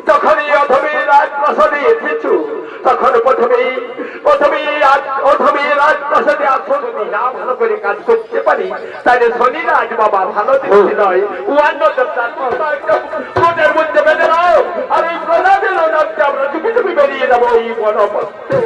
যখনই অধমী রাজপ্রাসাদে এসেছ তখন প্রথমেই রাজপ্রাসাদে আসো। যদি না ভালো করে কাজ করতে পারি তাহলে শনি রাজ বাবা ভালো দৃষ্টি নয়, অন্য দেবতার মধ্যে বেঁধে নাও। আর এই প্রজাদের নামটা আমরা চুপি চুপি বেরিয়ে যাবো এই বনপথে।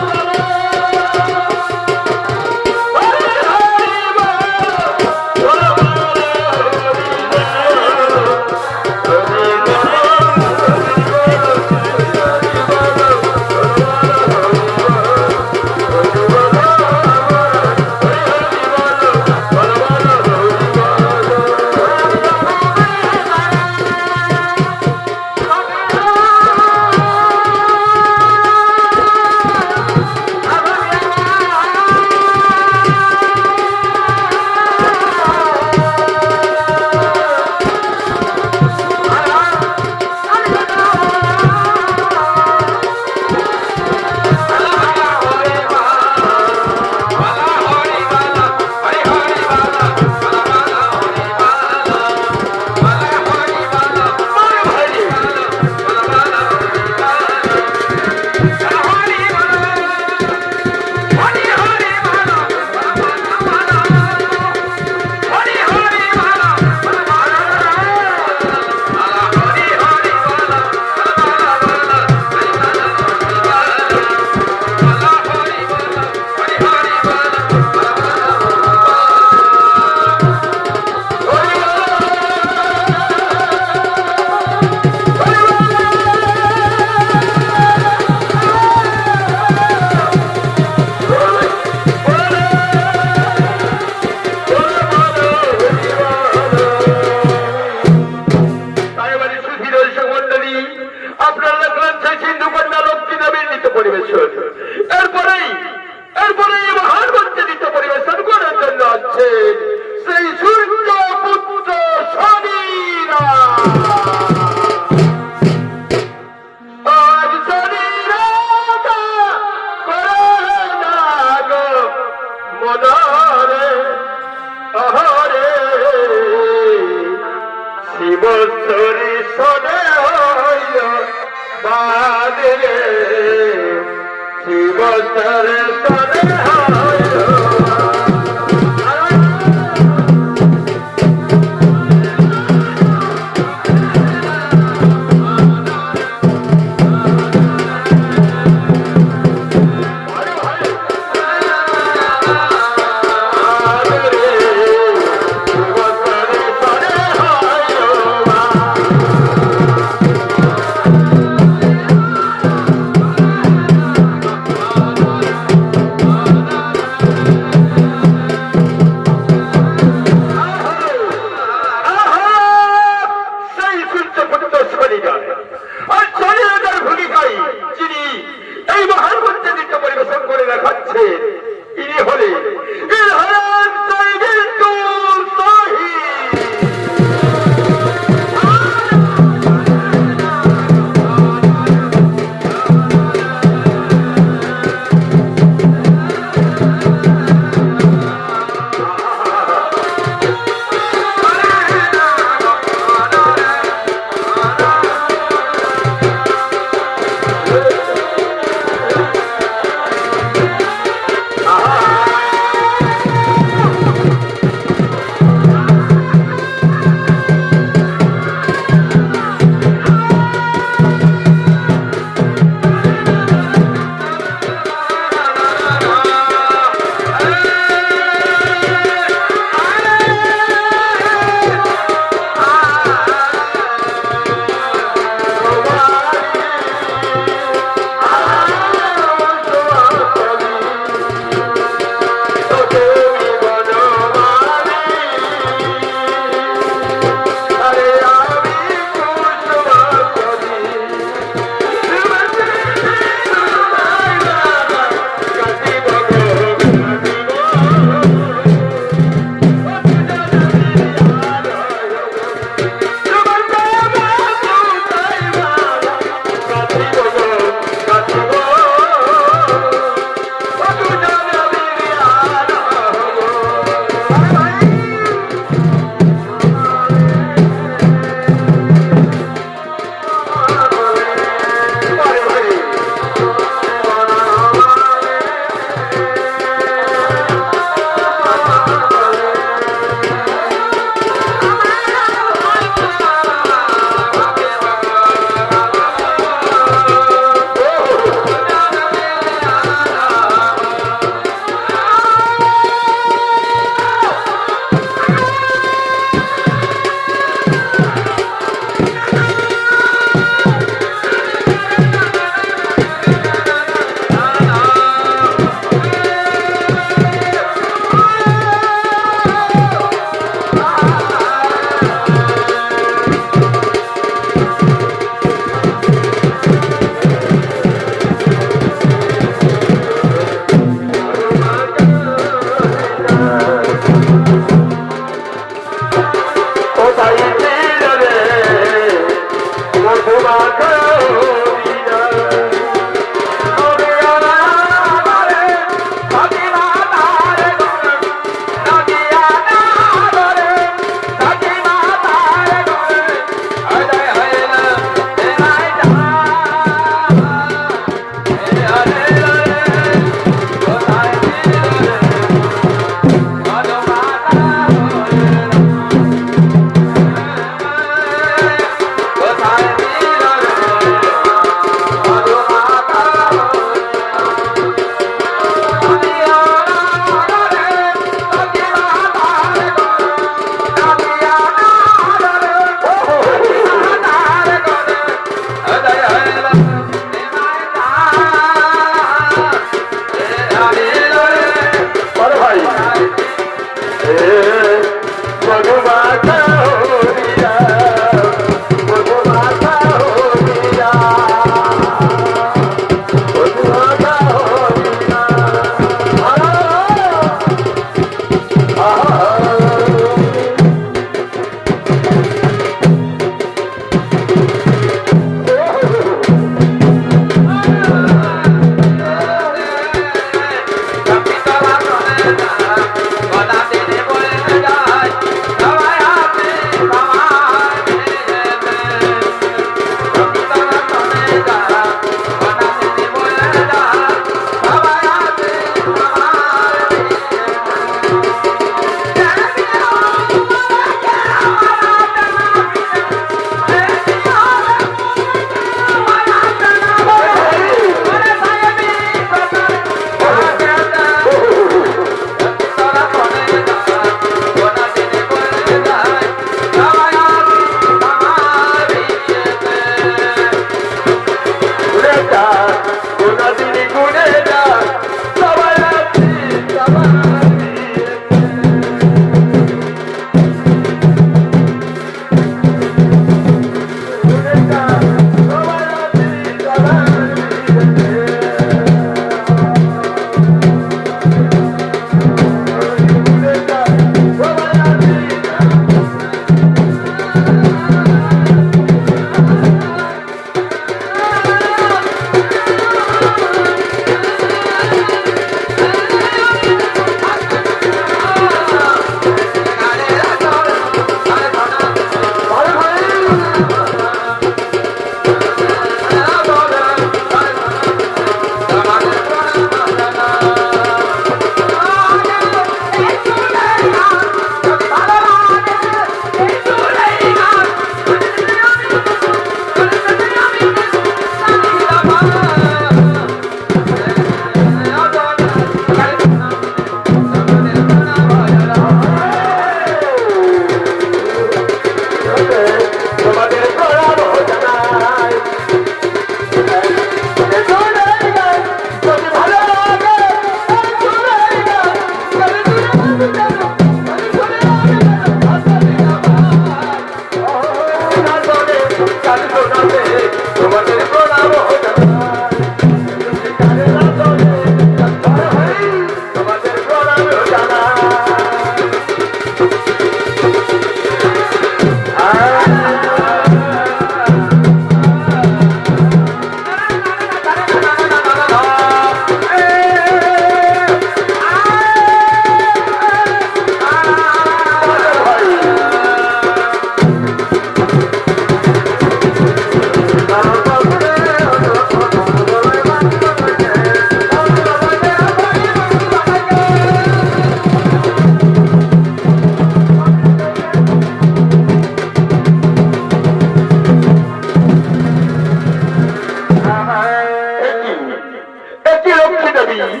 দেবী,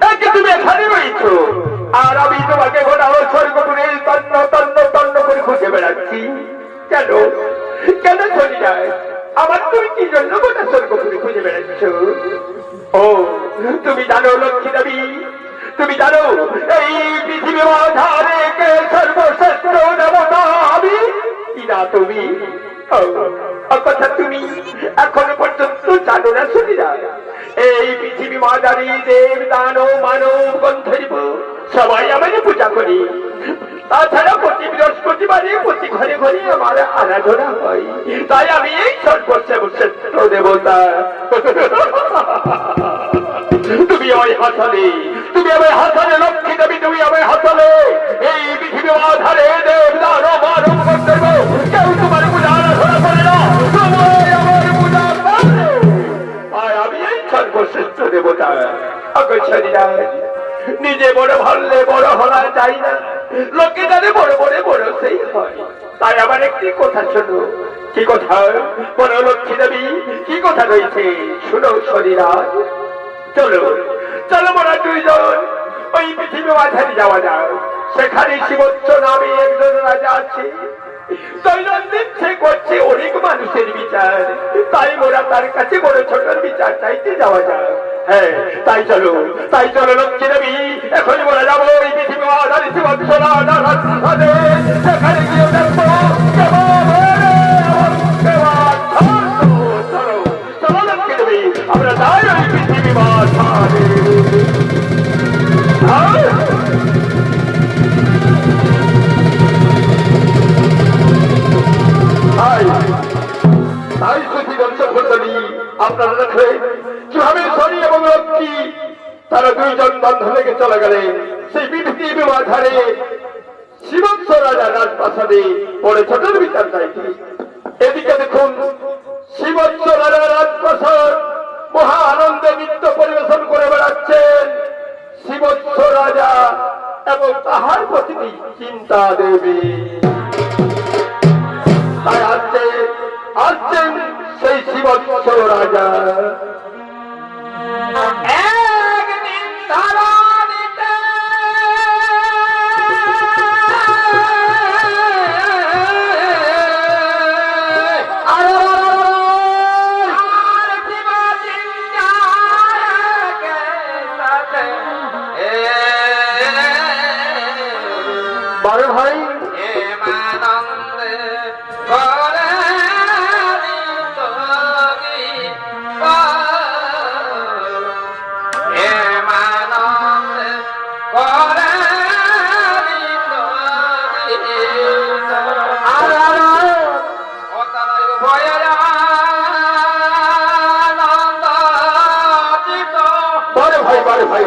একে তুমি এখানে রয়েছো আর আমি তোমাকে ঘোড়া ও স্বর্গপুরে তন্ন তন্ন তন্ন করে খুঁজে বেড়াচ্ছি। কেন কেন চলি যায়? আমার তুমি কি জন্য গোটা স্বর্গপুরে খুঁজে বেড়াচ্ছ? ও তুমি জানো লক্ষ্মী দেবী, তুমি জানো এই পৃথিবী মাঝারে কে সর্বশ্রেষ্ঠ দেবতা? আমি কিনা তুমি? কথা তুমি এখনো পর্যন্ত জানো না শুনিরা? এই পৃথিবী মাঝারি দেব দানব মানব গন্ধর্ব সবাই আমাকে পূজা করি। তাছাড়া প্রতি বৃহস্পতিবারে প্রতি ঘরে ঘরে আমার আরাধনা হয়। তাই আমি এই সর্বশ্রেষ্ঠ দেবতা। তুমি আমায় হাসালে, তুমি আমায় হাসালে লক্ষ্মী দেবী, তুমি আমায় হাসালে। এই পৃথিবী আধারে দেব দানব মানব গন্ধর্ব কেউ তোমার পূজা আরাধনা করে না, সবাই আমার পূজা করে। আর আমি এই সর্বশ্রেষ্ঠ দেবতা। অগোচরীরা নিজে বড় ভাবলে বড় হলা যায় না, লোকে জানে বড় বড় বড় সেই হয়। তাই আমার একটি কথা শোনো। কি কথা? বড় লক্ষ্মী দেবী কি কথা রয়েছে শুনো শরীরা। চলো চলো মোরা দুইজন ওই পৃথিবী মাঝারি যাওয়া যায়। সেখানে শিবচ্ছ নামে একজন রাজা আছে, দৈনন্দিন সে করছে অনেক মানুষের বিচার। তাই মোরা তার কাছে বড় ছোটর বিচার চাইতে যাওয়া যায়। হ্যাঁ তাই চলো লক্ষ্মী দেবী, এখনই মোরা যাবো ওই পৃথিবী মাঝারি শিবচ্ছ রাজা। সেখানে গিয়ে দেখবো চলো লক্ষ্মী দেবী, আমরা যাই ওই পৃথিবী মাঝারি। তাই সুখী দর্শক মন্ডলী, আপনারা দেখলেন কিভাবে শনি এবং লক্ষ্মী তারা দুইজন বন্ধ লেগে চলে গেলেন সেই পৃথিবী মাঝারে শিবচ্ছ রাজা রাজপ্রাসাদে পরে ছোটর বিচার চাইতে। এদিকে দেখুন শিবচ্ছ রাজা রাজপ্রাসাদ মহা আনন্দে নৃত্য পরিবেশন করে বেড়াচ্ছেন শিবচ্ছ রাজা এবং তাহার প্রতি চিন্তা দেবী। তাই আসছেন সেই শিবচ্ছ রাজা। একদিন ধরণীতে আর শিব চিন্তাকে সাথে বড় ভাই হেমানন্দে করে হেমানন্দে করে বড় ভাই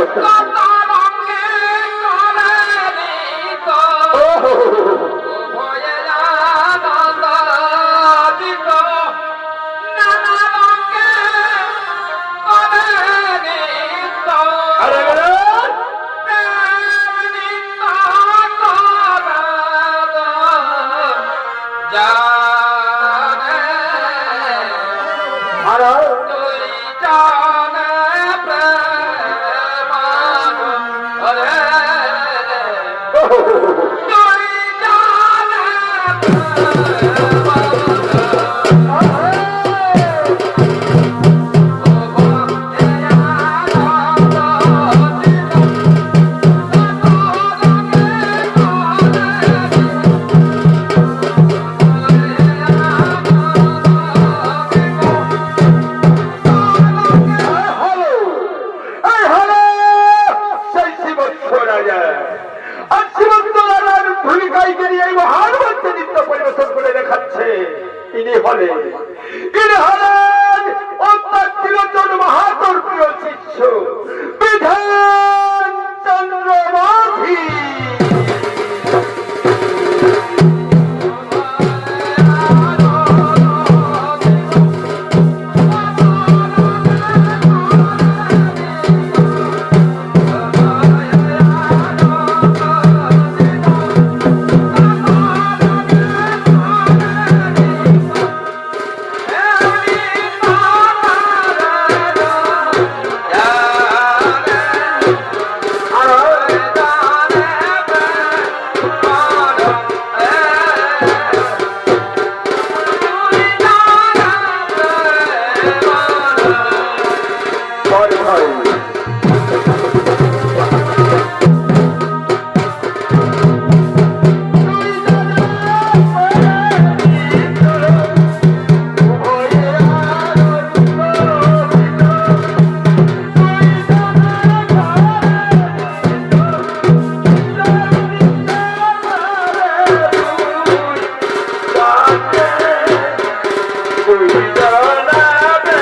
তুই জানাবে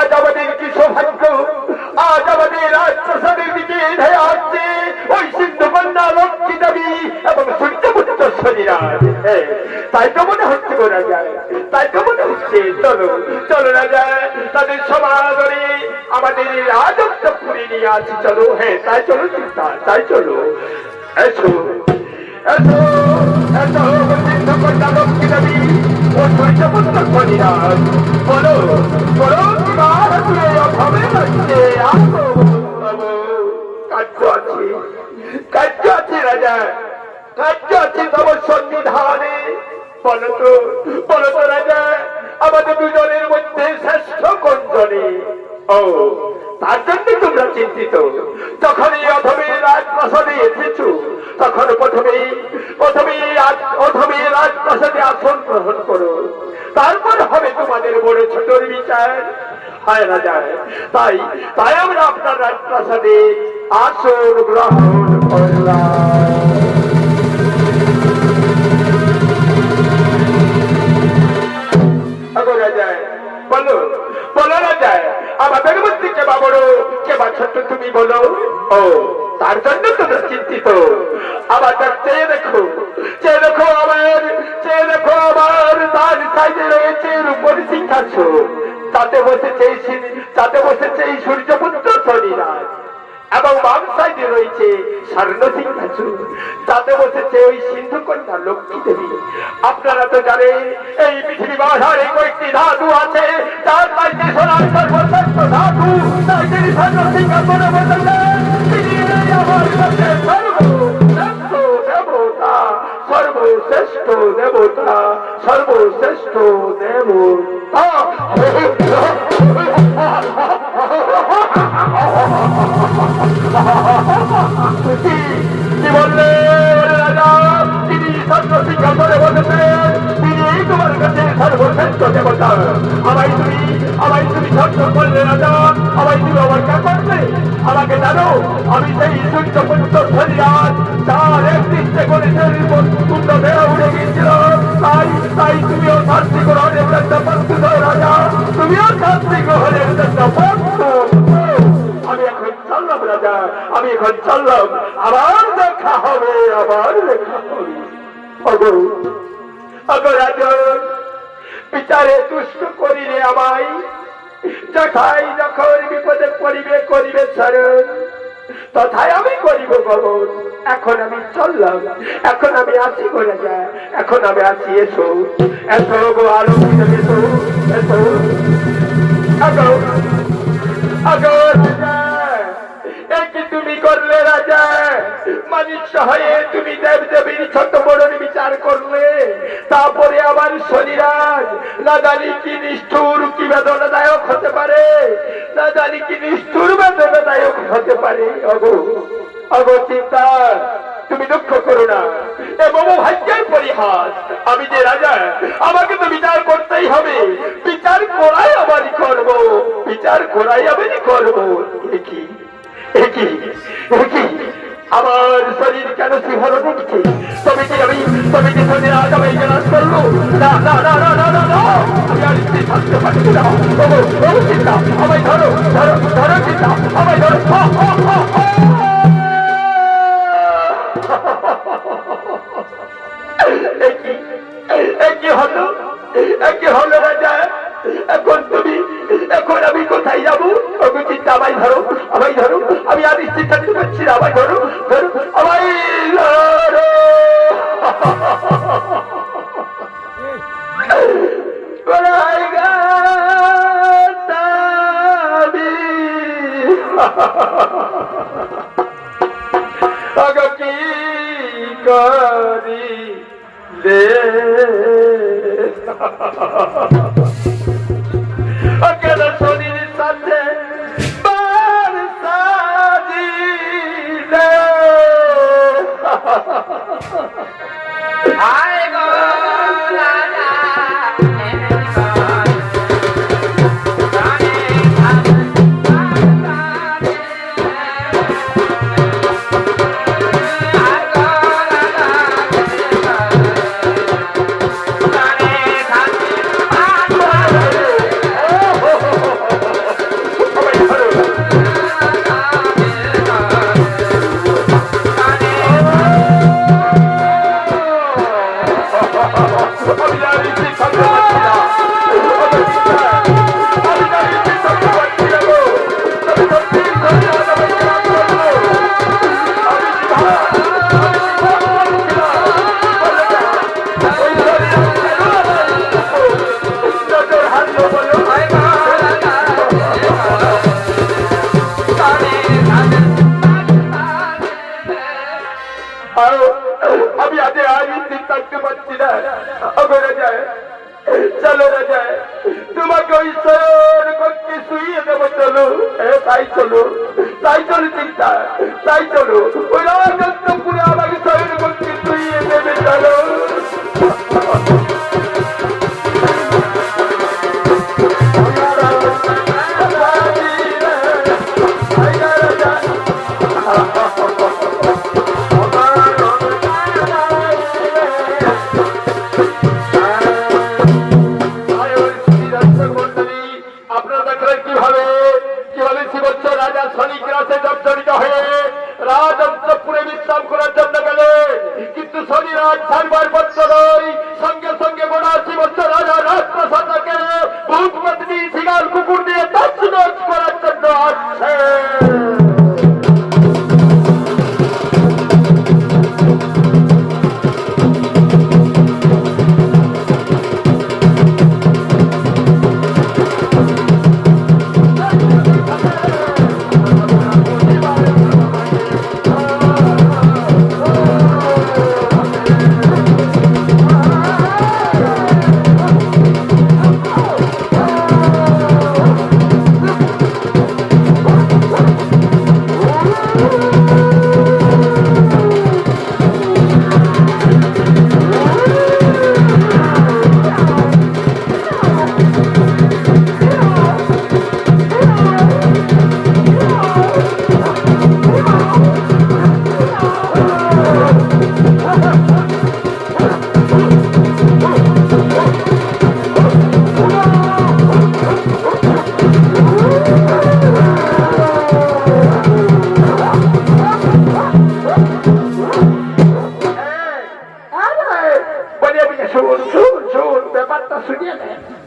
আজ আমাদের কি সৌভাগ্য, আজ আমাদের রাজপ্রাসাদের দিকে ধেয়ে আসছে ওই সিন্ধু কন্যা লক্ষ্মী দেবী এবং সূর্যপুত্র শনিরাজ। তাই তো মনে হচ্ছে গো রাজা, তাই তো মনে হচ্ছে। চলো চলো রাজা, তাদের সমাদরে আমাদের রাজত্বপুরী নিয়ে আছি। চলো, হ্যাঁ তাই চলো চিন্তা, তাই চলো। এসো এসো এসো সিন্ধু কন্যা লক্ষ্মী দেবী ও সূর্যপুত্র শনিরাজ, বলো বলো কিবার তুলে অভাবে লাগছে। আসো, কার্য আছে, কার্য আছে রাজা, কার্য আছে তব সন্নিধানে। বলো তো রাজা, আমাদের দুজনের মধ্যে শ্রেষ্ঠ কোন জনে? ও তার জন্য তোমরা চিন্তিত। যখনই অধমে রাজপ্রাসাদে এসেছ, তখন প্রথমে রাজপ্রাসাদে আসন গ্রহণ করো, তারপর হবে তোমাদের বড় ছোটর বিচার। হায় রাজা, তাই তাই আমরা আপনার রাজপ্রাসাদে আসন গ্রহণ করলাম। বলো বলো রাজা, আমাদের মধ্যে কে বা বড় কে বা ছোট তুমি বলো। ও তার জন্য তোমরা চিন্তিত। আবার চেয়ে দেখো, চেয়ে দেখো আমার, চেয়ে দেখো আমার তার সাইডে রয়েছে রূপর সিংহাসন, তাতে বসেছে এই সূর্যপুত্র শনিরাজ, এবং বাম সাইডে রয়েছে স্বর্ণ সিংহাসন, তাতে বসেছে ওই সিন্ধু কন্যা লক্ষ্মী দেবী। আপনারা তো জানেন এই পৃথিবী বাধারে কয়েকটি ধাতু আছে, তার চাইতে সোনার সর্বশ্রেষ্ঠ ধাতু, তাই তিনি স্বর্ণ সিংহাসনে বসেছেন। তিনি আমার কাছে সর্বশ্রেষ্ঠ দেবতা, সর্বশ্রেষ্ঠ দেবতা। কি বললে রাজা? তিনি স্বর্ণ সিংহাসনে বসেছেন, তিনি তোমার কাছে সর্বশ্রেষ্ঠ দেবতা। আমায় তুমি স্বর্ণ করলে রাজা, আমায় তুমি আমার কে করবে? আমাকে জানো, আমি সেই সূর্যপুত্র শনিরাজ, তার একদিকে গণেশের পূর্ণ দেহ উড়ে গিয়েছিল। তাই তুমিও শাস্তি গ্রহণের জন্য প্রস্তুত রাজা, তুমিও শাস্তি গ্রহণের জন্য প্রস্তুত। আমি এখন চললাম রাজা, আমি এখন চললাম। আবার দেখা হবে, আবার দেখা হবে। অগো রাজা, বিচারে তুষ্ট করিলে আমায়, যথাই যখন বিপদে করিবে শরণ, তথায় আমি করিব গমন। এখন আমি চললাম, এখন আমি আসি গো রাজা, এখন আমি আসি। এসো এসো গো আলোকিত, এসো এসো। আগো আগো রাজা, কি তুমি করলে রাজা? মানিক সহায়ে তুমি দেবদেবীর ছোট বড়র বিচার করলে, তারপরে আবার শনিরাজ না জানি কি নিষ্ঠুর, কি বেদনাদায়ক হতে পারে, না জানি কি নিষ্ঠুর বেদনাদায়ক হতে পারে। অগো চিন্তা, তুমি দুঃখ করো না, এ বহু ভাগ্যের পরিহাস। আমি যে রাজা, আমাকে তো বিচার করতেই হবে, বিচার করাই আমারই করবো, বিচার করাই আমি করবো। কি আমার শরীর কেন শিহরণ উঠছে? তবে কি শনিরাজ আমায় জেলাস করলো? না না না না না না না, আমি আর স্থির থাকতে পারছি না। চিন্তা, আমায় ধরো ধরো ধরো, চিন্তা আমায় ধরো। কি হলো রাজা? এখন আমি কোথায় যাবো? চিন্তা, আমায় ধরো, আমায় ধরো, আমি আর স্থির থাকতে পারছি না। আমায় ধরো ধরো, আমায় ধরো। কি করি রে কেন শরীর সাথে বার সাজিলে? আয় গো রাজা, আমি জানি ঠিক থাকতে পারছি না, আমি জানি ঠিক থাকতে পারছি না গো, তবে সত্যি সত্যি আমাকে রাগ করলো। আমি নজর হারলো বলো। আমি আজ ঠিক থাকতে পারছি না। যায় চলো না যায় তোমাকে ওই করতে শুয়ে দেবো, চলো তাই চলো, তাই চলো চিন্তা, তাই চলো ওই রাজত্বপুরে আমাকে শরীর করতে শুয়ে দেবে, চলো। রাজপুরে বিশ্রাম করার জন্য গেলে কিন্তু শনিরাজ ছাড়বার পত্র নয়, সঙ্গে সঙ্গে গোটা 80 বছর রাজা রাজপ্রসাদকে ভূত পত্নী শিকার কুকুর দিয়ে তছনছ করার জন্য আসছে।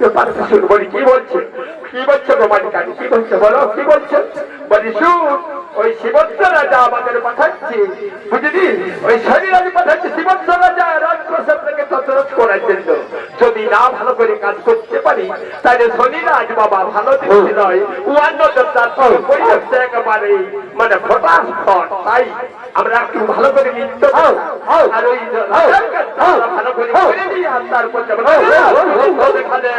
ব্যাপারটা শুন বলি, কি বলছে, কি বলছে প্রমাণিকারী, কি বলছে বলো, কি বলছে বলি শুন। ওই শিবত্স রাজা আমাদের পাঠাচ্ছে, বুঝলি, ওই শনিরাজ পাঠাচ্ছে শিবত্স রাজা রাজপ্রসাদকে তছনছ করার জন্য। যদি না ভালো করে কাজ করতে পারি তাহলে শনিরাজ বাবা ভালো দৃষ্টি নয়, অন্য দেবতার পরি হচ্ছে একেবারে মানে ফটাস ফট। তাই আমরা একটু ভালো করে নৃত্য আর ওই ভালো করে করে দিই, আর তারপর দেখালে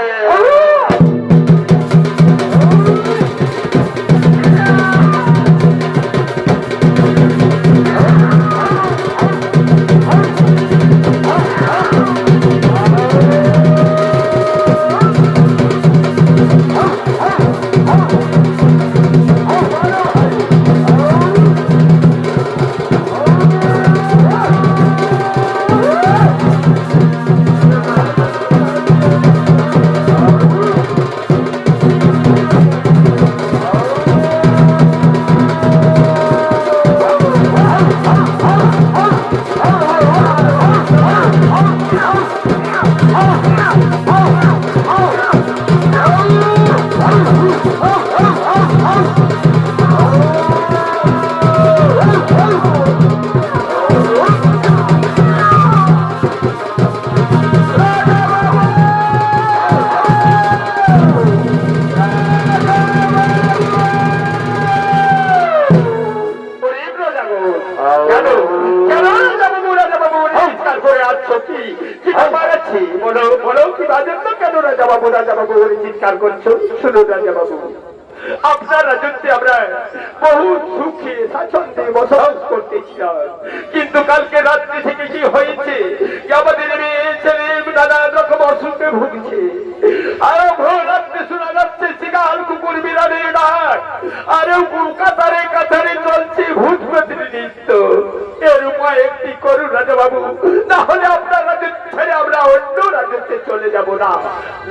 চিৎকার করছো? শুনুন রাজা বাবু, আপনার রাজত্বে আমরা বহু সুখে স্বাচ্ছন্দ্যে বসবাস করতেছিলাম, কিন্তু কালকে রাত্রি থেকে কি হয়েছে আমাদের মেয়ে ছেলে নানা রকম অসুখে ভুগছে। আরো ভোর রাত্রে শোনা যাচ্ছে শিকার কুকুর বিড়ালের ডাক, আরো কাতারে কাতারে চলছে ভূত পেত্নী নৃত্য। এর উপায় একটি করুন রাজা বাবু, না হলে আপনার রাজত্ব ছেড়ে আমরা অন্য রাজত্বে চলে যাব। না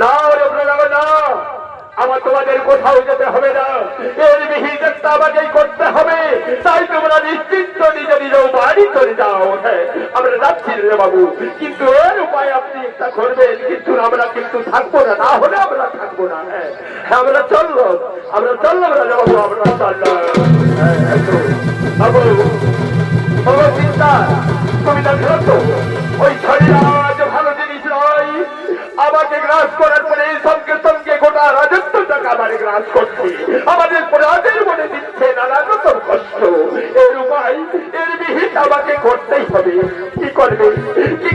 না আমরা যাবো না, আমার তোমাদের কোথাও যেতে হবে না, এর বিহিত একটা আমাকেই করতে হবে। তাই তোমরা নিশ্চিন্ত নিজ নিজ বাড়ি চলে যাও। হ্যাঁ, আমরা যাচ্ছি রে বাবু, কিন্তু এর উপায় আপনি একটা করবেন। কিন্তু আমরা কিন্তু থাকবো না, না হলে আমরা থাকবো না। হ্যাঁ, আমরা চললো রাজাবাবু, আমরা চললাম। হ্যাঁ, বাবু চিন্তা তুমি দেখো তো, ওই শরীরাজ ভালো জিনিস নয়। আমাকে গ্রাস করার পরে সঙ্গে সঙ্গে গোটা রাজত্বটাকে আমার গ্রাস করছে, আমাদের প্রজাদের মনে দিচ্ছে নানা রকম কষ্ট। এর উপায়, এর বিহিত আমাকে করতেই হবে। কি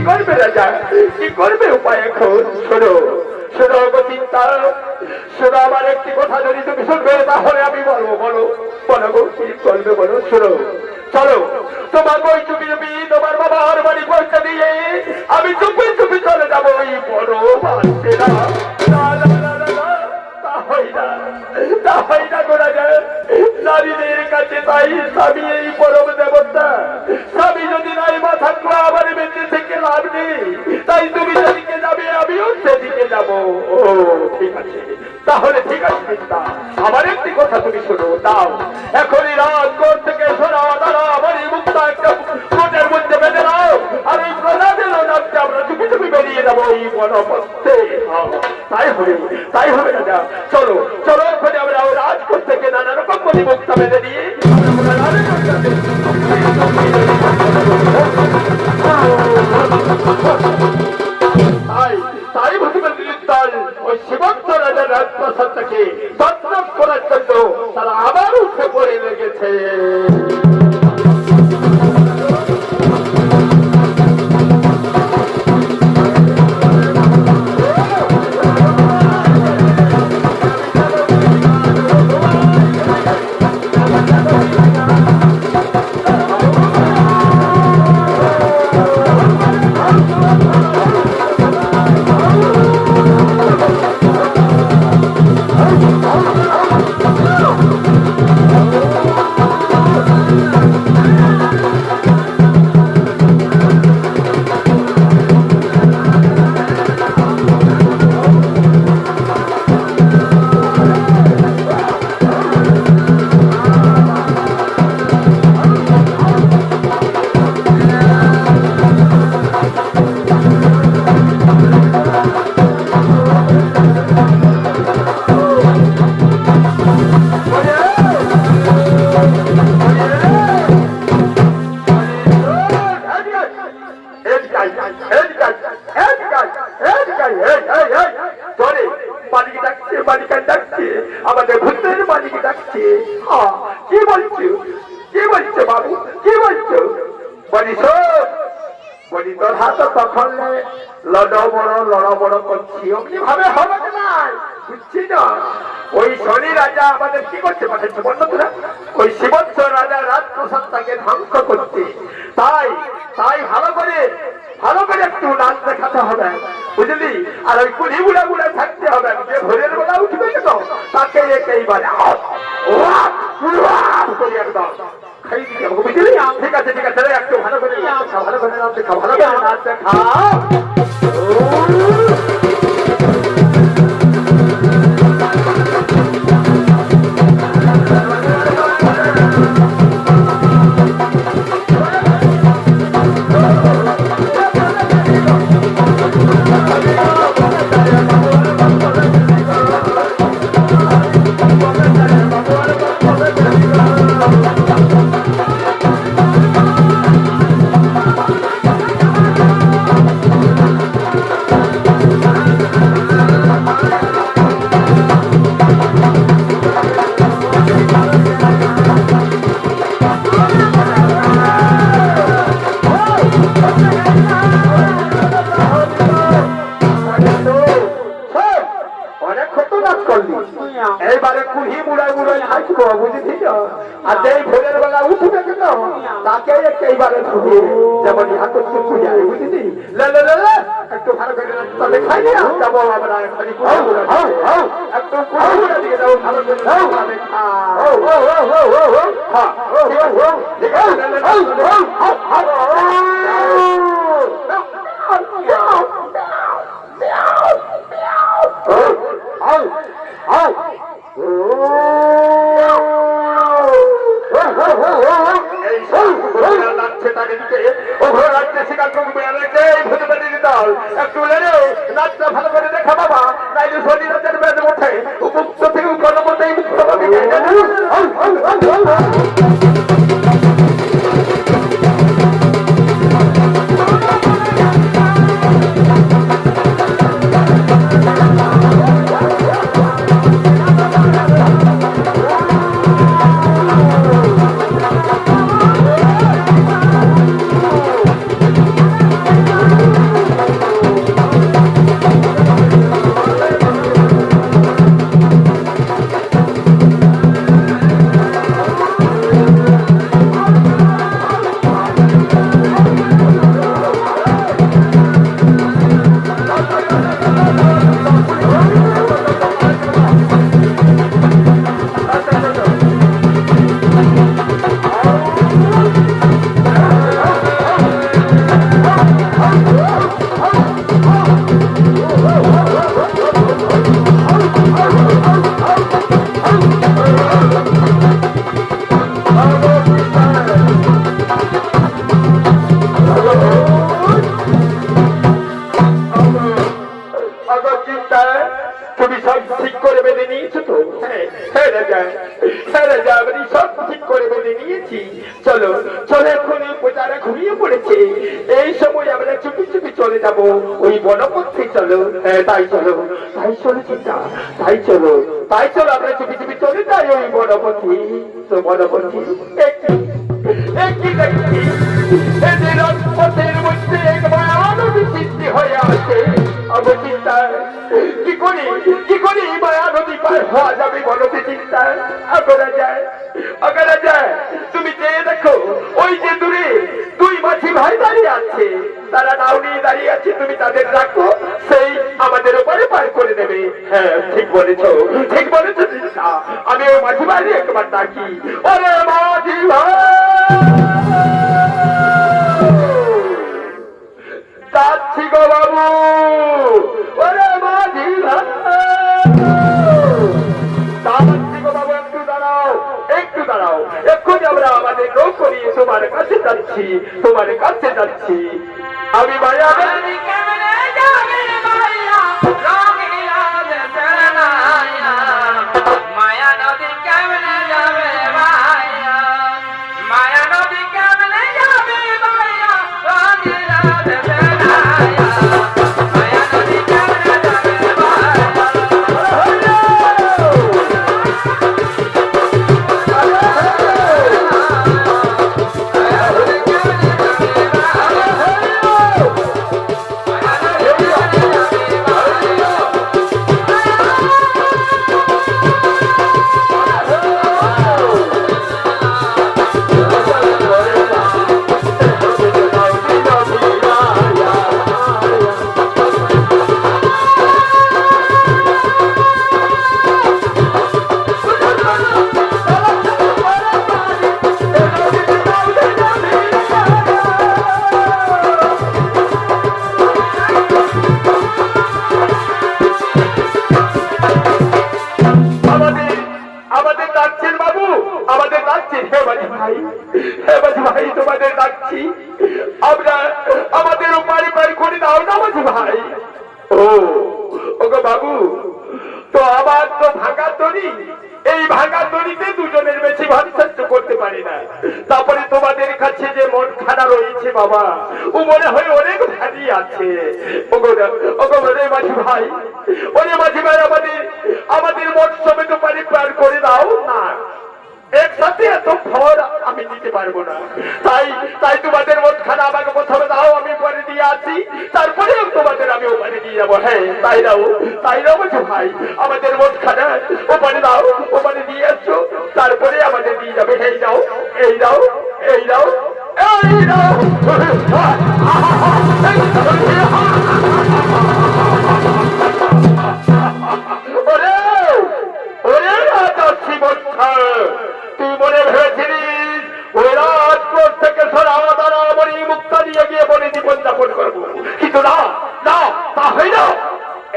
করবে রাজা, কি করবে উপায় এখন? শোনো চিন্তা, শোনো আমার একটি কথা যদি তুমি শুনবে তাহলে আমি বলবো। বলো গো, কি করবে বলো? শোনো, চলো তোমাকে ওই চুপি চুপি তোমার বাবার বাড়ি পৌঁছে দিয়ে আমি চুপি চুপি চলে যাবো ওই বড় বাচ্চেরা। তা হয় না গোড়া যায় নারীদের কাছে। তাই স্বামী এই পরম দেবতা, স্বামী যদি নাই মা থাকলো আমার বেঁচে থেকে লাভ নেই। তাই তুমি যেদিকে যাবে আমিও সেদিকে যাবো। ও ঠিক আছে, তাহলে ঠিক আছে চিন্তা। আমার একটি কথা তুমি শোনো, দাও এখনই রাজগড় থেকে শোনা দাঁড়া আমার এই মুখটা একটা কোটের মধ্যে বেঁধে দাও। আর এই প্রজাদের নামকে আমরা চুপি চুপি বেরিয়ে যাবো এই বনপথে। তাই হবে রাজা। চলো এখানে আমরা রাজকোট থেকে নানা রকম বলি মুক্তা বেঁধে দিয়ে তাই ওই সীমান্ত রাজার রাজপ্রাসাদটাকে তৎপর করার জন্য তারা আবার উঠে পড়ে লেগেছে। আমাদের ভূতের মালিক ডাকছে। কি বলছো বাবু, কি বলছো? বলি তোর হাত তখন লড় বড় করছি, অমনি ভাবে হবে না, বুঝছি না। ওই শনি রাজা আমাদের কি করতে পাঠাচ্ছে বললো তোরা? ওই শিবত্স রাজা রাজপ্রসাদটাকে ধ্বংস করছে। তাই ভালো করে একটু নাচ দেখাতে হবে, বুঝলি? আর ওই কুড়ি বুড়া থাকতে হবে। যে ভোরের বেলা উঠবে কেন তাকে একেবারে একদম খাই দিতে হবে, বুঝলি? ঠিক আছে একটু ভালো করে নাচ দেখা। এইবারে কুড়ি বুড়ায় হাসবো, বুঝেছি? আর যেই ভোরের বেলা উঠবে কেন তাকে এইবারে ধুবো, যেমন পূজায়, বুঝেছি? একটু ভালো করে তবে খাই না যাবো আমরা একটু কুড়ি দিকে যাবো, ভালো করে বল একটু লেরে নাচটা ভালো করে দেখা বাবা, নাইলে শনি রাতের বেদ ওঠে মুক্ত থেকে কোনো মতেই মুক্ত হবে তুমি সব ঠিক করে বেঁধে নিয়েছো তো? হ্যাঁ রাজা, হ্যাঁ রাজা, আমি সব ঠিক করে বেঁধে নিয়েছি। চলো চলো, এখন প্রজারা ঘুমিয়ে পড়েছে, এই সময় আমরা চুপি চুপি চলে যাবো ওই বনপথে। চলো, হ্যাঁ তাই চলো, তাই চলো চিন্তা, তাই চলো, তাই চলো আমরা চুপি চুপি চলে যাই ওই বনপথে। তো বনপথে একই দেখছি এদের পথের মধ্যে এক মায়ানবী সৃষ্টি হয়ে আছে। চিন্তা কি করি মায়া নদী পার হওয়া যাবে বলতে চিন্তা। আগরা যায় তুমি চেয়ে দেখো, ওই যে দূরে দুই মাঝি ভাই দাঁড়িয়ে আছে, তারা নাও নিয়ে দাঁড়িয়ে আছে, তুমি তাদের রাখো, সেই আমাদের ওপারে পার করে দেবে। হ্যাঁ ঠিক বলেছো, ঠিক বলেছো চিন্তা। আমি ওই মাঝি ভাই একবার ডাকি, ওরে মাঝি ভাই যাচ্ছি গো বাবু, ওরে মাঝি ভাই যাচ্ছি গো বাবু, একটু দাঁড়াও, একটু দাঁড়াও, এক্ষুনি আমরা আমাদের নৌকো নিয়ে তোমার কাছে যাচ্ছি, তোমার কাছে যাচ্ছি। আমি মায়া তোমাদের ডাকছি, আমরা আমাদের উপারি পার করে দাও না মাঝি ভাই। ও ওগো বাবু, তো আমার তো ভাঙা তরি, এই ভাঙা তরিতে দুজনের বেশি ভারসাম্য করতে পারি না। তারপরে তোমাদের কাছে যে মন খানা রয়েছে বাবা, ও মনে হয় অনেক ভারী আছে। ওগো রে মাঝি ভাই, ওরে মাঝি ভাই, আমাদের মন সমেত পারি পার করে দাও না। একসাথে এত ফল আমি দিতে পারবো না, তাই তোমাদের মতখানা আমাকে প্রথমে দাও, আমি পরে দিয়ে আসি, তারপরে তোমাদের আমি ওপারে দিয়ে যাবো। হ্যাঁ তাই দাও বলছো ভাই, আমাদের মতখানা ওপারে দাও, ওপারে দিয়ে আসছো, তারপরে আমাদের দিয়ে যাবে। এই দাও, এই দাও, এই দাও, এই দাও। ওরে ওরে রাজা তুই মনে ভেবেছিলিস ওই রাজকোট থেকে সরাওয়া দ্বারা আমার এই মুক্তা নিয়ে গিয়ে বনে জীবন যাপন করবো, কিন্তু না না, তা হয় না।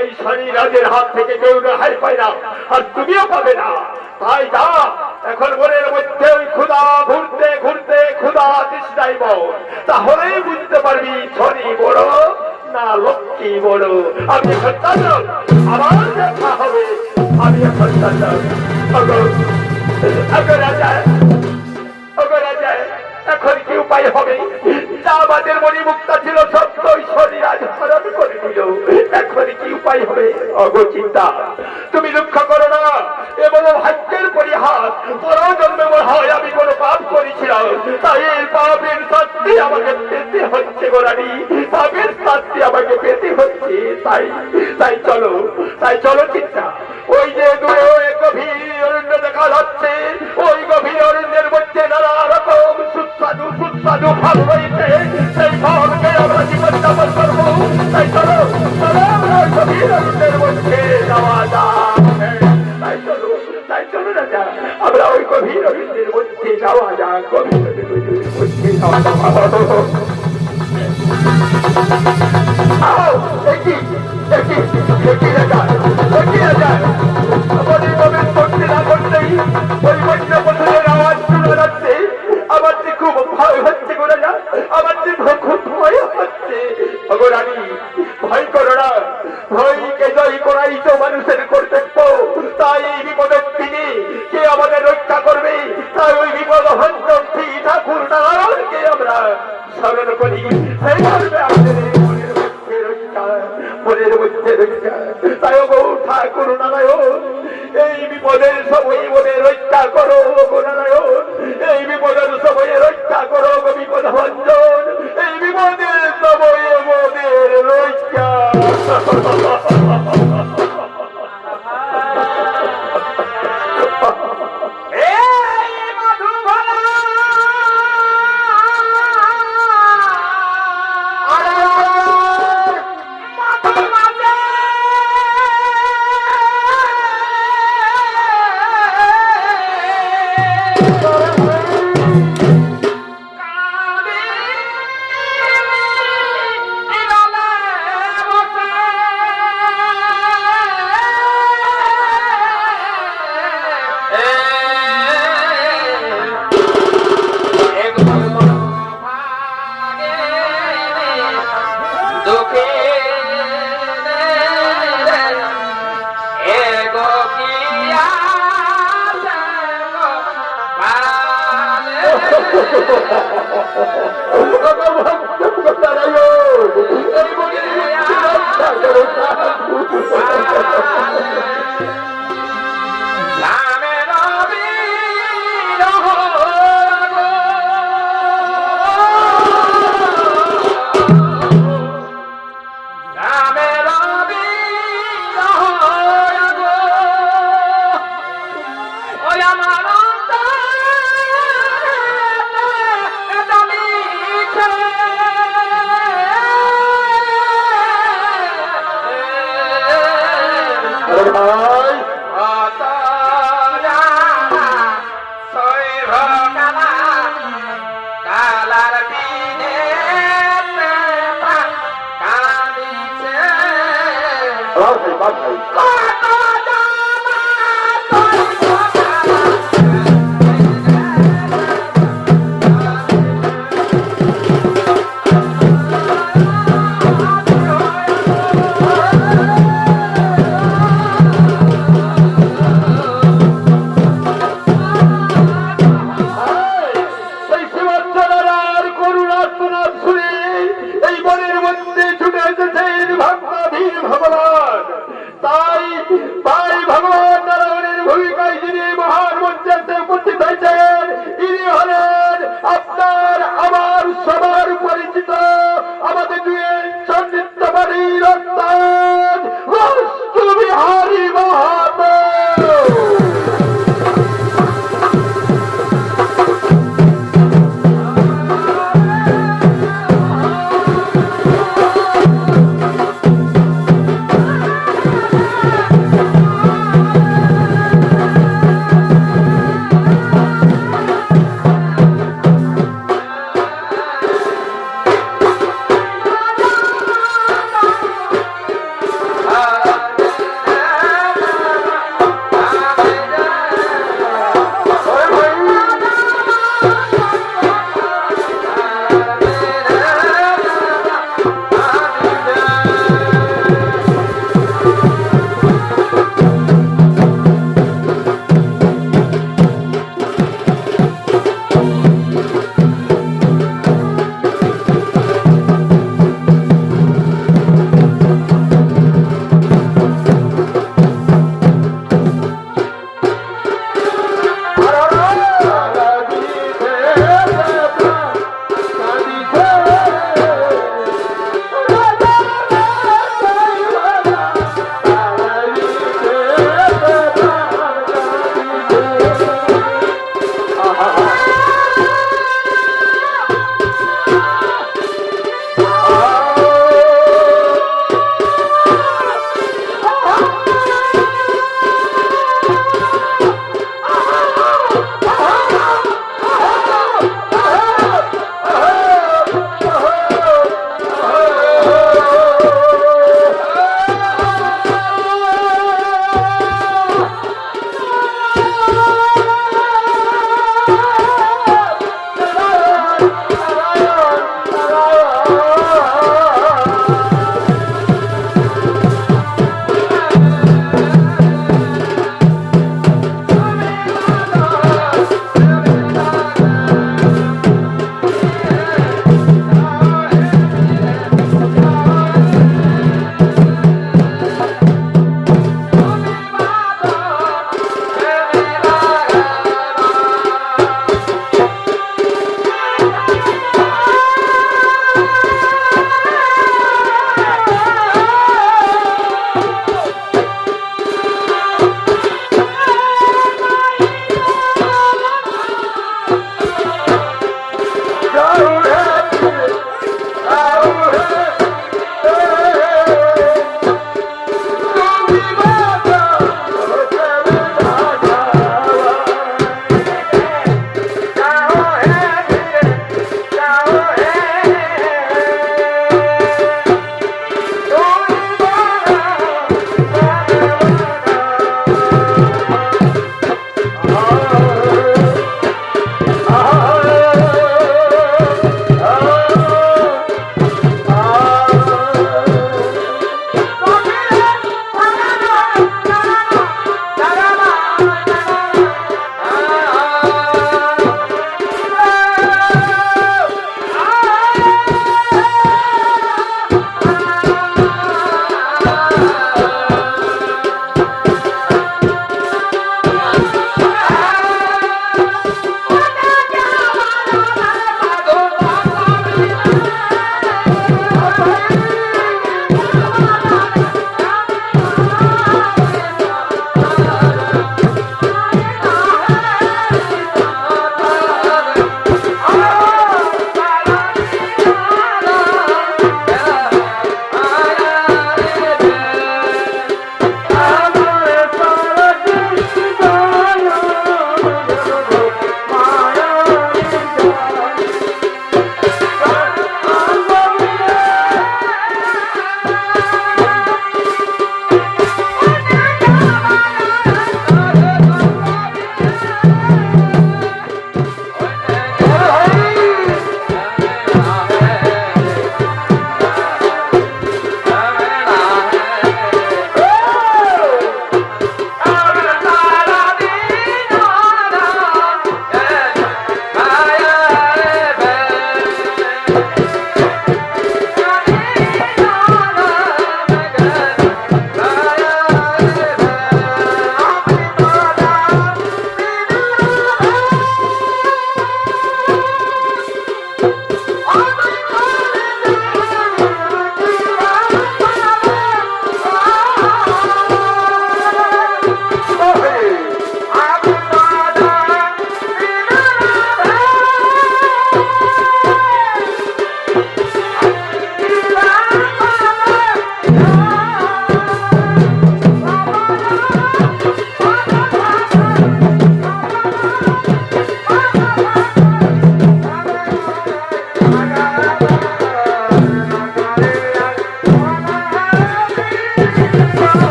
এই শনি রাজের হাত থেকে কেউ রেহাই পায় না, আর তুমিও পাবে না। তাই যা, এখন মনের মধ্যে ওই ক্ষুধা ঘুরতে ঘুরতে ক্ষুধা তৃষ্ণাই বল, তাহলেই বুঝতে পারবি শনি বড় না লক্ষ্মী বড়। আমি এখন জানলাম আমার দেখা হবে। আমি এখন জানলাম রাজা, রাজা, এখন কি উপায় হবে? যা আমাদের মণিমুক্তা ছিল সত্যই শরীরাজ হরণ করে দিল। এখন কি উপায় হবে? চিন্তা, তুমি দুঃখ করো না। এবং ভাগ্যের পরিহাস, পরজন্মে মনে হয় আমি কোনো পাপ করেছিলাম, তাই এই পাপের শাস্তি আমাকে পেতে হচ্ছে গোরানি। পাপের শাস্তি আমাকে পেতে হচ্ছে। তাই চলো চিন্তা। ওই যে দূরে গভীর অরণ্য দেখা যাচ্ছে, ওই গভীর অরণ্যের মধ্যে নানা রকম সুস্বাদু ফল রয়েছে। সেই ফলকে আমরা জীবন যাপন করবো। তাই চলো আমরা ওই গভীর অরণ্যের মধ্যে যাওয়া যাক। তাই চলো রাজা, আমরা ওই গভীর অরণ্যের মধ্যে যাওয়া যাক। গভীর অরণ্যের মধ্যে যাওয়া যাক। আমার যে খুব ভয় হচ্ছে গো রাজা, আমার যে খুব ভয় হচ্ছে। ভয় করো না, ভয়কে জয় করাই তো মানুষের কর্তব্য। তাই এই বিপদের দিনে কে আমাদের রক্ষা করবে? তাই ওই বিপদ হঞ্চন ঠাকুর নারায়ণকে আমরা স্মরণ করি। সেই করবে আমাদের মনের মধ্যে রক্ষা। তাই গো ঠাকুর নারায়ণ, এই বিপদের সময় মনে রক্ষা করো গো নারায়ণ। এই বিপদের সময়ে রক্ষা করো গো বিপদ ভঞ্জন। এই বিপদের সময়ে মনের রক্ষা।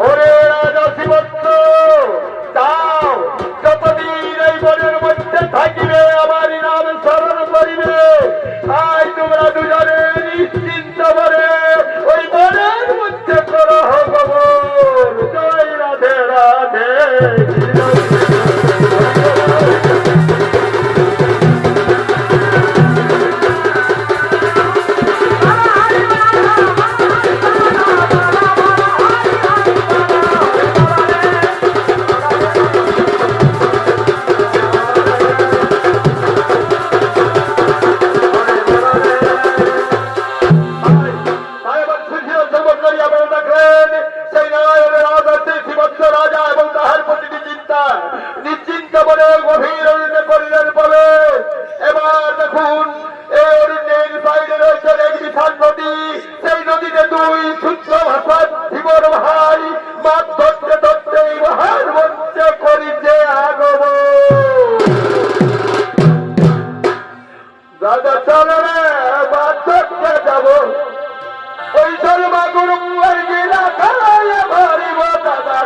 ওরে রাজা শিবত্র, যাও, যতদিন এই বনের মধ্যে থাকিবে আমার নাম স্মরণ করিবে, তাই তোমরা দুজনে নিশ্চিন্ত বলে ওই বনের মধ্যে করো ভগবান। জয় রাধে রাধে। নিশ্চিন্ত বলে গভীর অরণ্যে করলেন বলে। এবার দেখুন এই অরণ্যের বাইরে রয়েছে এক বিশাল নদী। সেই নদীতে দুই সূত্র ভাষার ধীবর ভাই মাছ ধরতে ধরতে এই মহান মঞ্চে করিছে আগমন। দাদা চলো রে, মাছ ধরতে যাবো। ওই সর্বা গুরু গিলা খায় ভারিব দাদা।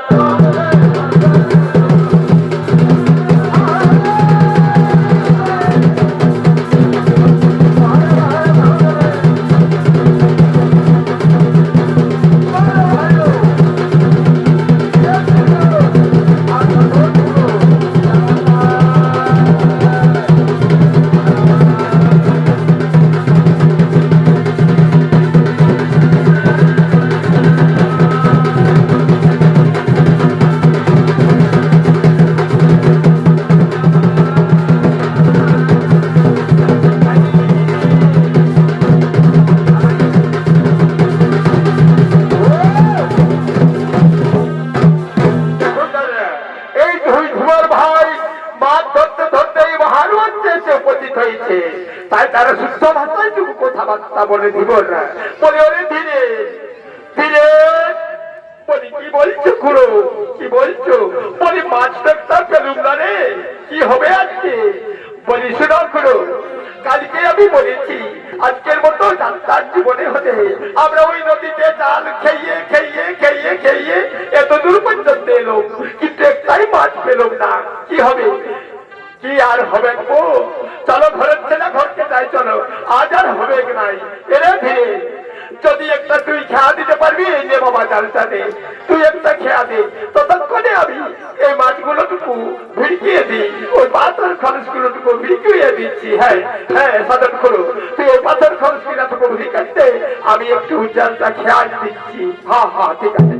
তাই তারা শুদ্ধ ভাষায় টুকু কথাবার্তা বলে দিব না। বলে ওরে ধীরে ধীরে, বলি কি বলছো খুড়ো, কি বলছো? বলি মাছ দেখতে পেলুম না রে, কি হবে আজকে? বলি শোনো খুড়ো, কালকে আমি বলেছি আজকের মতো যাত্রার জীবনে হলে আমরা ওই নদীতে জাল খেয়ে খেয়ে খেয়ে খেয়ে এত দূর পর্যন্ত এলো, কিন্তু একটাই মাছ পেলাম না। কি হবে? কি আর হবে গো? চলো ঘরের ছেলে ঘরকে যাই, চলো, আজ আর হবে নাই। এরে ধীরে, যদি একটা তুই খেয়া দিতে পারবি, এই যে বাবা জালটা দে, তুই একটা খেয়া দে, ততক্ষণে আমি এই মাছগুলো টুকু ভিড়কিয়ে দিই, ওই পাথর খরচ গুলো টুকু ভিড়কিয়ে দিচ্ছি। হ্যাঁ হ্যাঁ, সাধন করো, তুই ওই পাথর খরচ কিনা টুকু ভিড়কাতে আমি একটু জালটা খেয়া দিচ্ছি। হ্যাঁ হ্যাঁ, ঠিক আছে।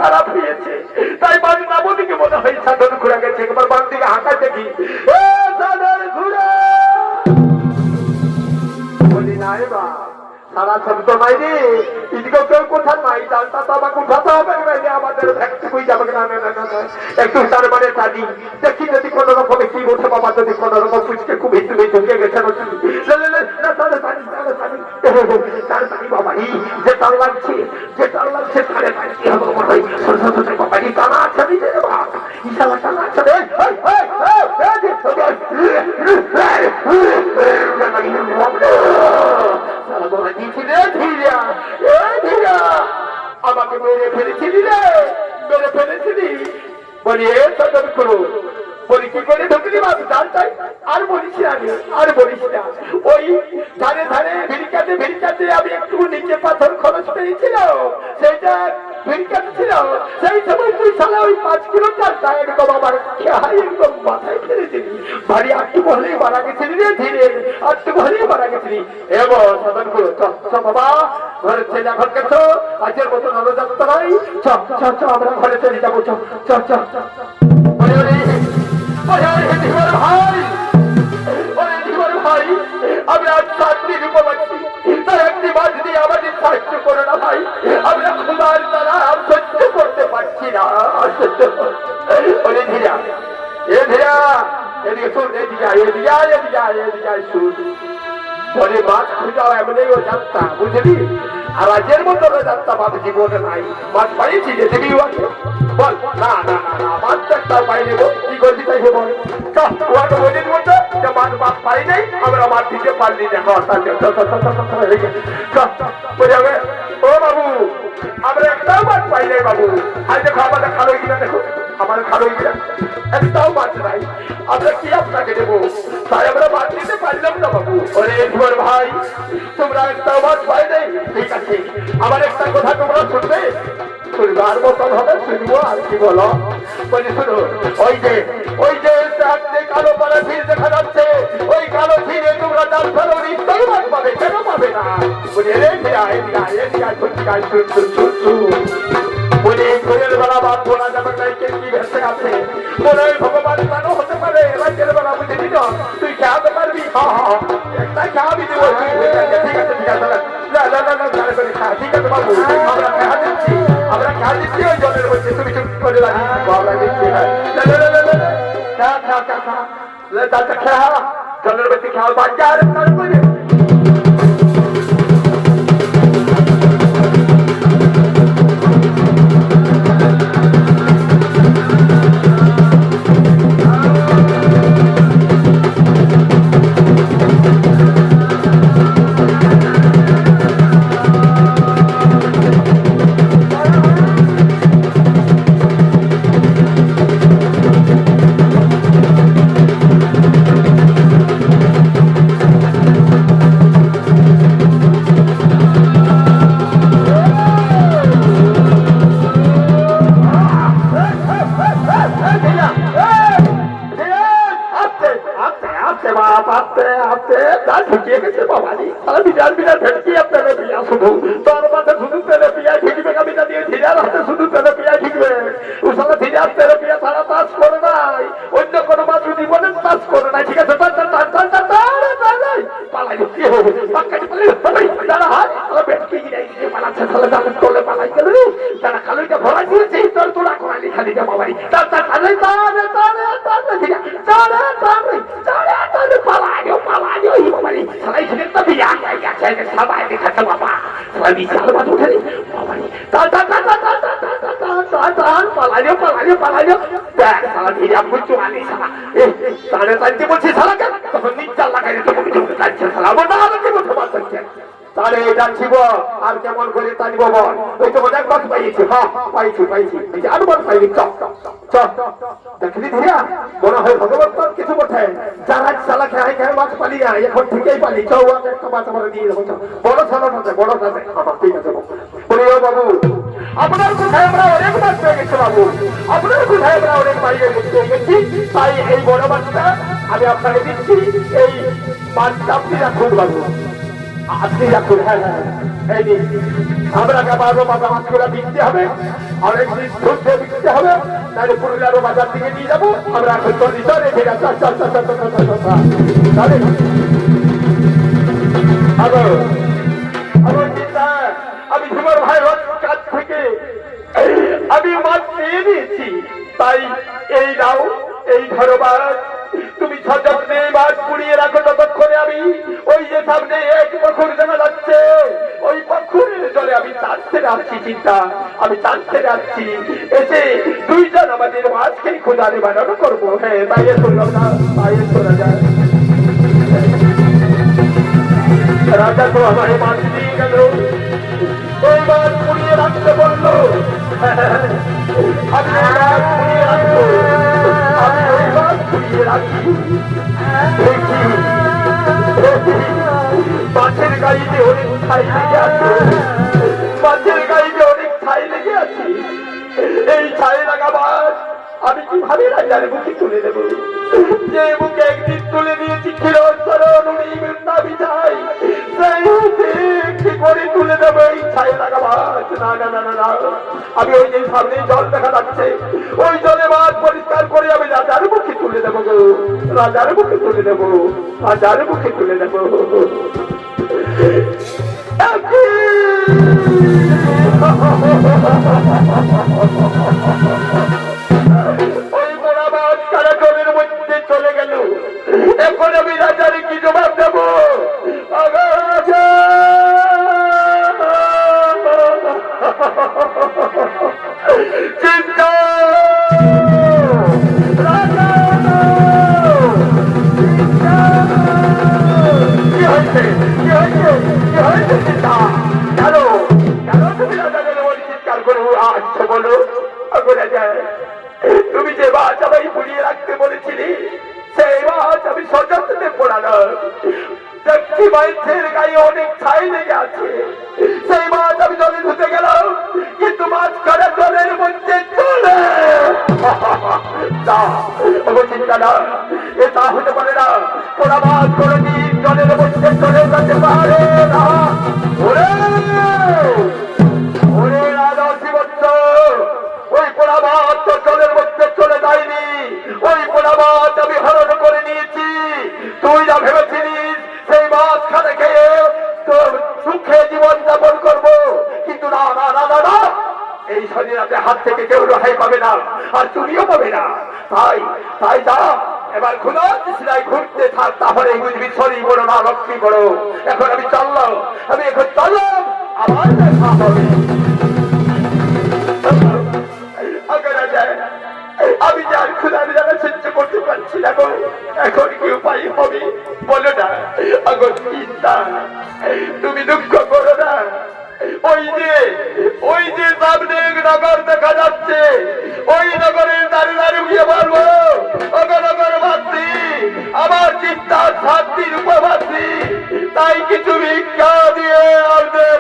খারাপ হয়েছে, তাই বাড়ি নামদিকে মনে হয় সাধন ঘুরে গেছে। একবার বাড়ি দিকে হাঁকা দেখি, বলি নাই বা সারা শব্দ নাই রে, এদিকেও কেউ কোথা নাই, ডালটা তো আমাকে উঠাতে হবে, আমাদের একটু তার মানে চাঁদি দেখি যদি কোন রকমে কি বলছে বাবা, যদি কোন রকম পুচকে খুব হিন্দু ঢুকে গেছে তার বাড়ি যে টান লাগছে তাহলে কি হবে মনে হয় সরস্বতী বাড়ি টানা আছে দিতে ইশালা টানা আছে রে আমাকে মেরে ফেলেছিলি রে মেরে ফেলেছিলি বলি করো বলি কি করে ঢুকলি বাবু জানতাই আর বলিস না আর বলিস না ওই ধারে ধারে ভিড়কাতে আমি একটু নিচে পাথর খরচ পেয়েছিলাম সেইটা ভিড়কাতে ছিল সেই সময় তুই সালা ওই 5 কিলো চালটা এরকম আমার খেয়াই একদম মাথায় ফেলেছিলি ভারী আটটু বহলেই মারা গেছিলি রে ধীরে আটটু বহলেই মারা গেছিলি এবার সাধন করো চ বাবা ঘরে ছেলে এখন গেছো আজের মতো নরযাত্রা নাই চ আমরা ঘরে চলে যাবো চ ভাই আমি আজ 7 দিন উপবাসী তার একটি মাছ দিয়ে আমাদের সাহায্য করো না ভাই আমরা ক্ষুধার দ্বারা সহ্য করতে পারছি না ধীরা এদিকে শুন এদিকে শুন পরে মাছ খুঁজাও এমনি ও যাত্রা বুঝলি আর আজের মতো যাত্রা বাবু জীবনে নাই মাছ পাইছি যে দেবী আছে বল না মাছ একটা পাই নেব কি করবি তাই বল ওয়াকে বলে দিব যে মাছ পাই নাই আমরা মাছ দিতে পারলি না ও বাবু আমরা একটাও মাছ পাই নাই বাবু আজ দেখো আমাদের খালো কিনা দেখো আমার খালো কিনা একটাও মাছ নাই আমরা কি আপনাকে দেবো তাই আমরা মাছ দিতে পারলাম না বাবু ওরে ধর ভাই তোমরা একটাও মাছ পাই নাই ঠিক আছে আমার একটা কথা তোমরা শুনবে শুনবার মতন হবে শুনবো আর কি বলো বলি শুনো ওই যে কালো পাড়া ভিড় দেখা যাচ্ছে ওই কালো ভিড়ে তোমরা জাল ফেলো নিশ্চয়ই মাছ পাবে কেন পাবে না বলি রে বলে ঘরের বেলা বাদ বলা যাবে না কি ভেসে আছে বলে ভগবান তারও হতে পারে রাতের বেলা বুঝেছি তো তুই খেয়াতে পারবি একটা খাওয়াবি দেবো ঠিক আছে ঠিক আছে বাবু আমরা খেয়া দিচ্ছি ওই জলের মধ্যে তুমি চুপ করে জলের মধ্যে খেয়াল বাজার তারপরে আর কেমন করে টানবো বল ওই তো অনেক মাছ পাইছি পাইছি আর মাছ পাইনি দেখলি ধীরা মনে হয় ভগবান তোর কিছু বটে যারা সালা খেয়ে মাছ পালি না এখন ঠিকই পালি চৌয়াকে একটা মাছ আমরা দিয়ে দেবো বড় সালা সাথে আমার ঠিক আছে বাবু আপনার কোথায় আমরা অনেক মাছ পেয়ে গেছি বাবু আপনার কোথায় আমরা অনেক বাইরে পেয়ে গেছি তাই এই বড় মাছটা আমি আপনাকে দিচ্ছি এই মাছটা আপনি রাখুন বাবু আপনি রাখুন হ্যাঁ এই দিন আমরা আরো মাছ করে বিকতে হবে অনেক দিন ধরতে বিকতে হবে তাহলে পুরুলিয়ারও বাজার দিকে নিয়ে যাবো আমরা এখন চলি চলে ঠিক আছে আমি ঝুমার ভাই কাছ থেকে আমি মাছ পেয়ে নিয়েছি তাই এই নাও এই ধরো মাছ তুমি সযত্নে মাছ পুড়িয়ে রাখো ততক্ষণে আমি ওই যে সামনে এক পুকুর দেখা যাচ্ছে ওই পুকুরে আসছি চিন্তা, আমি জানতে যাচ্ছি এসে দুইজন আমাদের মাছকে খোঁজা নিবারণ করবো। হ্যাঁ তাই শুনলাম না, তাই শোনা যায়। রাজা তো আমার মাছ দিয়ে গেল, ওই মাছ পুড়িয়ে রাখতে বললো। আমি ওই মাছ পুড়িয়ে রাখবো, আমি ওই মাছ পুড়িয়ে রাখি। মাছের গাড়িতে অনেক ছাই লেগে আছে, মাছের গাড়িতে অনেক ছাই লেগে আছে। এই ছাই লাগা মাছ আমি কিভাবে রাজার মুখে তুলে দেবো? যে মুখে একদিন তুলে দিয়েছি ক্ষীরচরণ উনি বৃন্দাবি চাই, সেই মুখে কি করে তুলে দেবো এই ছাই লাগা মাছ? না না না না না, আমি ওই যে সামনে জল দেখা যাচ্ছে, ওই জলে মাছ পরিষ্কার করে আমি রাজার মুখে তুলে দেবো গো, রাজার মুখে তুলে দেবো, রাজার মুখে তুলে দেবো। ওই বড় মাছ কারা জলের মধ্যে চলে গেল, এখন আমি রাজারে কি জবাব দেবো? চিন্তা কি হয়েছে, কি হয়েছে, কি হয়েছে? চিন্তা কেন, কেন তুমি রাজাদের বলে চিৎকার করে আসছো বলো? রাজা, তুমি যে মাছ আমায় পুড়িয়ে রাখতে বলেছিলি, সেই মাছ আমি সযত্নে পোড়ালাম। দেখছি মাছের গায়ে অনেক ছাই লেগে আছে, সেই মাছ আমি জলে ধুতে গেলাম, কিন্তু মাছ কাটা জলের মধ্যে চলে। চিন্তা না, এটা হতে পারে না, পোড়া মাছ কোনদিন জলের মধ্যে চলে যেতে পারে না। ওরে ওরে রাজা শিবত্ত, ওই পোড়া মাছ তো জলের মধ্যে চলে যায়নি, ওই পোড়া মাছ আমি হরণ করে নিয়েছি। তুই যা ভেবেছিলিস সেই মাছ খানে খেয়ে তোর সুখে জীবন যাপন করবো, কিন্তু না না না না না, এই শরীরের হাত থেকে কেউ রেহাই পাবে না, আর তুমিও পাবে না। তাই তাই যা, এবার ঘুরাই ঘুরতে থাক, তাহলে বুঝবি শরীর বড় না লক্ষ্মী বড়। এখন আমি চললাম, আমি এখন চললাম, আমার দেখা হবে। আমি যার ক্ষুধার যারা সহ্য করতে পারছি না গো, এখন কি উপায় হবে বলো না? আগর চিন্তা, তুমি দুঃখ করো না। ওই যে সামনে নগর দেখা যাচ্ছে, ওই নগরের দাঁড়িয়ে দাঁড়িয়ে গিয়ে বলবো, নগর ভাবছি আমার চিন্তার শান্তির উপভাবছি, তাই কিছু ভিক্ষা দিয়ে আমাদের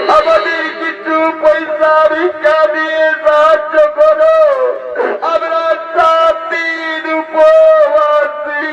আমাদের কিছু পয়সা ভিক্ষা দিয়ে সাহায্য করো, আমরা 7 দিন উপবাসী।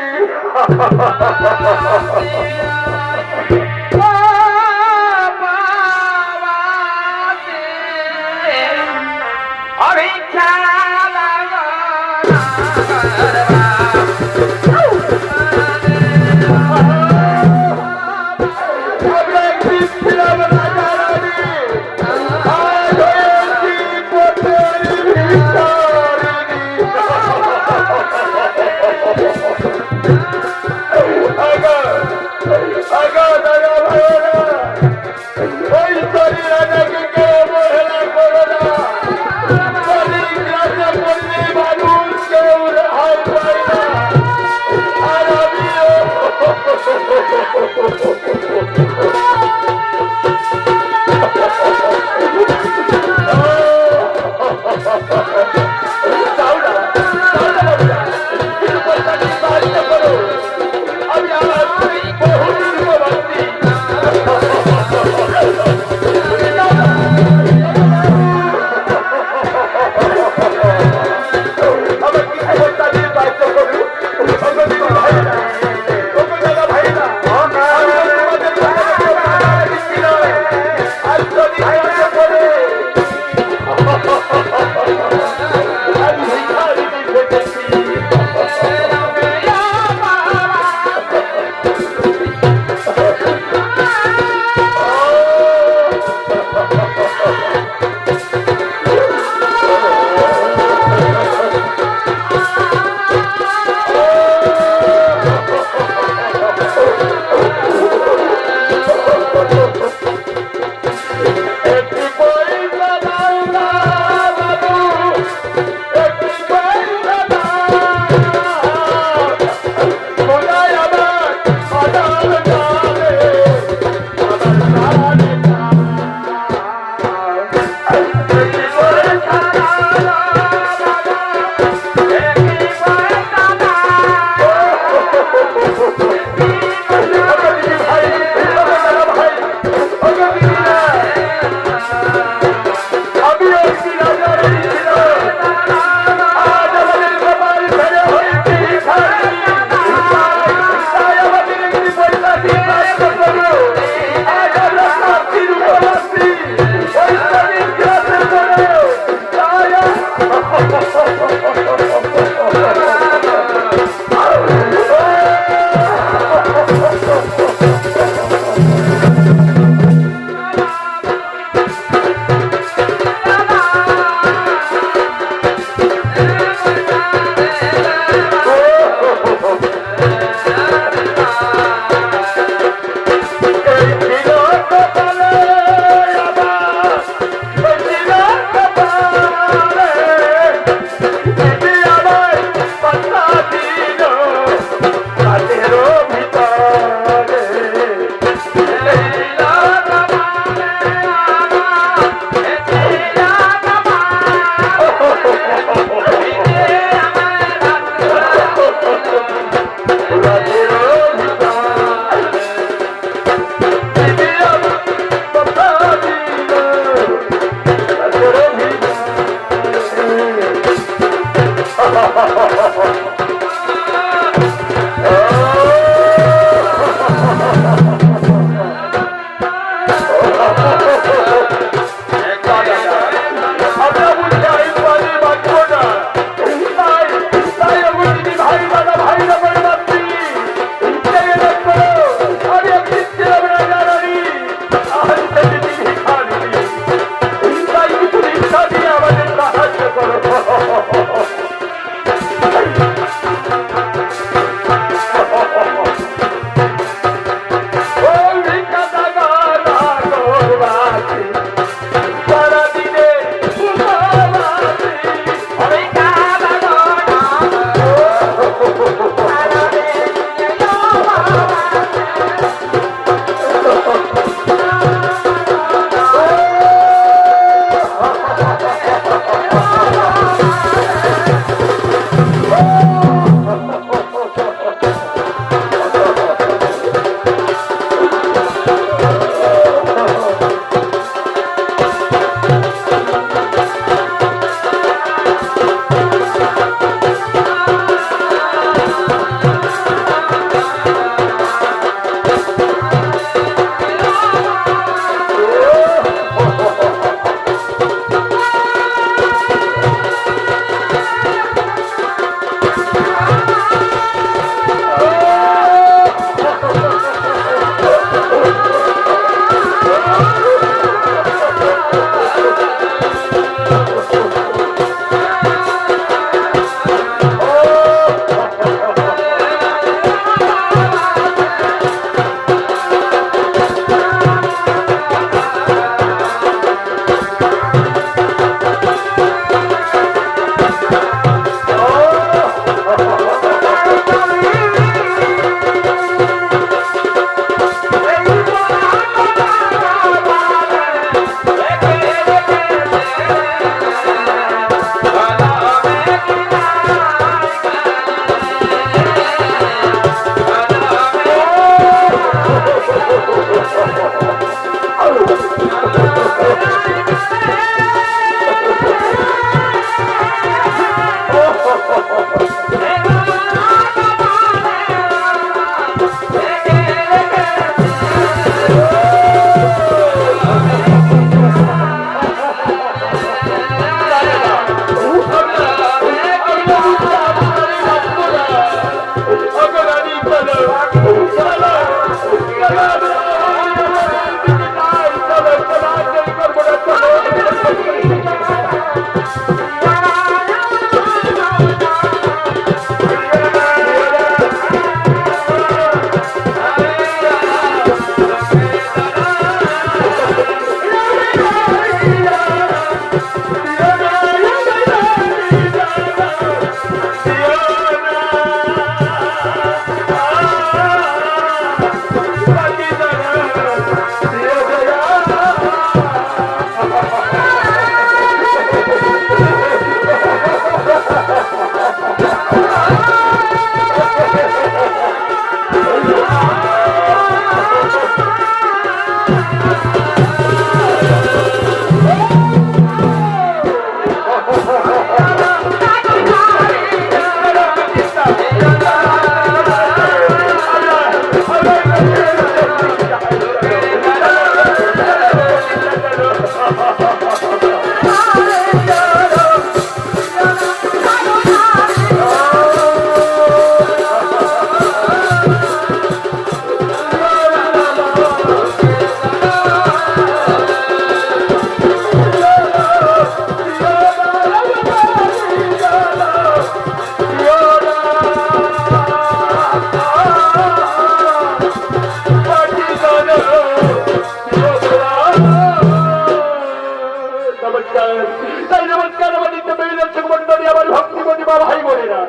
নমস্কার। তাই নমস্কার আমাদের দর্শক মন্ডলী, আমার ভক্তিমতী বা ভাই বোনেরা,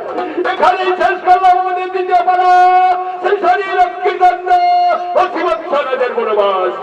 এখানেই শেষ করলাম আমাদের দ্বিতীয় পালা, সেই শরীর লক্ষ্মীকান্ত ও শ্রীমৎসরাজের বনবাস।